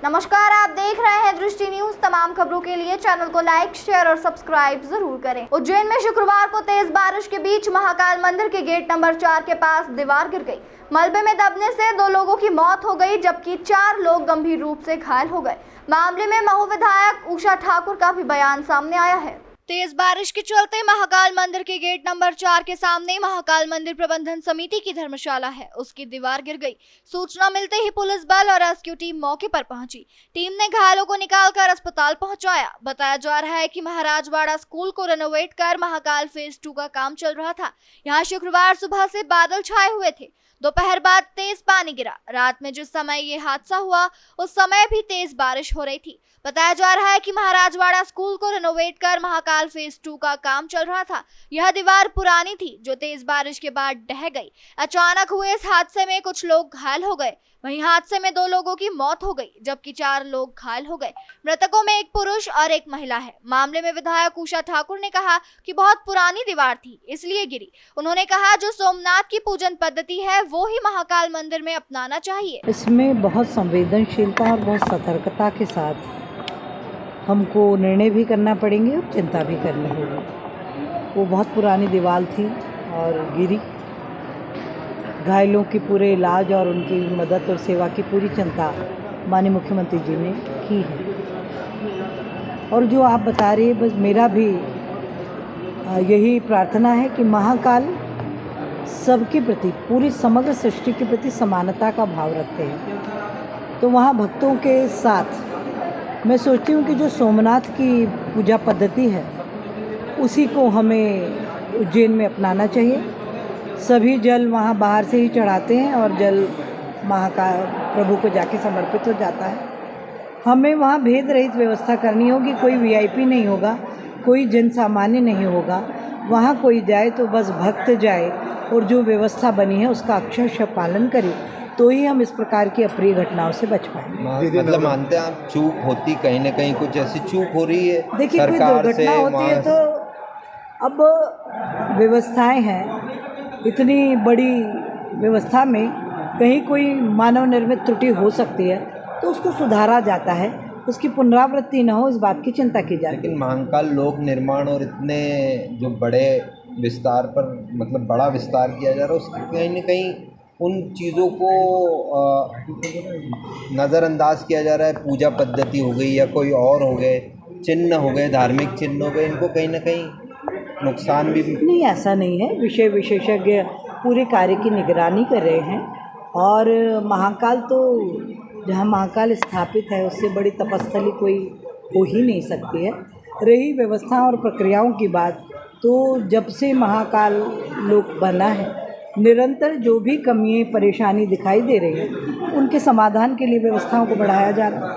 नमस्कार, आप देख रहे हैं दृष्टि न्यूज। तमाम खबरों के लिए चैनल को लाइक, शेयर और सब्सक्राइब जरूर करें। उज्जैन में शुक्रवार को तेज बारिश के बीच महाकाल मंदिर के गेट नंबर 4 के पास दीवार गिर गई। मलबे में दबने से 2 लोगों की मौत हो गई, जबकि 4 लोग गंभीर रूप से घायल हो गए। मामले में महू विधायक उषा ठाकुर का भी बयान सामने आया है। तेज बारिश के चलते महाकाल मंदिर के गेट नंबर 4 के सामने महाकाल मंदिर प्रबंधन समिति की धर्मशाला है, उसकी दीवार गिर गई। सूचना मिलते ही पुलिस बल और रेस्क्यू टीम मौके पर पहुंची। टीम ने घायलों को निकालकर अस्पताल पहुंचाया। बताया जा रहा है कि महाराजवाड़ा स्कूल को रेनोवेट कर महाकाल फेज 2 का काम चल रहा था। यहाँ शुक्रवार सुबह से बादल छाए हुए थे। दोपहर बाद तेज पानी गिरा। रात में जिस समय ये हादसा हुआ उस समय भी तेज बारिश हो रही थी। बताया जा रहा है कि महाराजवाड़ा स्कूल को रेनोवेट कर महाकाल फेज 2 का काम चल रहा था। यह दीवार पुरानी थी जो तेज बारिश के बाद ढह गई। अचानक हुए इस हादसे में कुछ लोग घायल हो गए। वहीं हादसे में 2 लोगों की मौत हो गई, जबकि 4 लोग घायल हो गए। मृतकों में एक पुरुष और एक महिला है। मामले में विधायक उषा ठाकुर ने कहा कि बहुत पुरानी दीवार थी, इसलिए गिरी। उन्होंने कहा जो सोमनाथ की पूजन पद्धति है वो ही महाकाल मंदिर में अपनाना चाहिए। इसमें बहुत संवेदनशीलता और बहुत सतर्कता के साथ हमको निर्णय भी करना पड़ेंगे और चिंता भी करनी होगी। वो बहुत पुरानी दीवार थी और गिरी। घायलों की पूरे इलाज और उनकी मदद और सेवा की पूरी चिंता माननीय मुख्यमंत्री जी ने की है। और जो आप बता रहे हैं, बस मेरा भी यही प्रार्थना है कि महाकाल सबके प्रति, पूरी समग्र सृष्टि के प्रति समानता का भाव रखते हैं। तो वहाँ भक्तों के साथ मैं सोचती हूँ कि जो सोमनाथ की पूजा पद्धति है उसी को हमें उज्जैन में अपनाना चाहिए। सभी जल वहाँ बाहर से ही चढ़ाते हैं और जल महाकाल प्रभु को जाके समर्पित हो जाता है। हमें वहाँ भेद रहित व्यवस्था करनी होगी। कोई वीआईपी नहीं होगा, कोई जन सामान्य नहीं होगा। वहाँ कोई जाए तो बस भक्त जाए और जो व्यवस्था बनी है उसका अक्षरशः पालन करे, तो ही हम इस प्रकार की अप्रिय घटनाओं से बच पाएंगे। मतलब मानते हैं आप चूक होती कहीं ना कहीं, कुछ ऐसी चूक हो रही है? देखिए, कोई दुर्घटना होती है तो अब व्यवस्थाएं हैं, इतनी बड़ी व्यवस्था में कहीं कोई मानव निर्मित त्रुटि हो सकती है तो उसको सुधारा जाता है, उसकी पुनरावृत्ति न हो इस बात की चिंता की जाए। लेकिन महाकाल लोक निर्माण और इतने जो बड़े विस्तार पर, मतलब बड़ा विस्तार किया जा रहा है, उसकी कहीं ना कहीं उन चीज़ों को नज़रअंदाज किया जा रहा है। पूजा पद्धति हो गई या कोई और हो गए, चिन्ह हो गए, धार्मिक चिन्ह हो गए, इनको कहीं ना कहीं नुकसान भी नहीं, ऐसा नहीं है। विषय विशेषज्ञ पूरे कार्य की निगरानी कर रहे हैं और महाकाल तो जहाँ महाकाल स्थापित है उससे बड़ी तपस्थली कोई हो ही नहीं सकती है। रही व्यवस्था और प्रक्रियाओं की बात, तो जब से महाकाल लोक बना है निरंतर जो भी कमियाँ परेशानी दिखाई दे रही है उनके समाधान के लिए व्यवस्थाओं को बढ़ाया जा रहा है।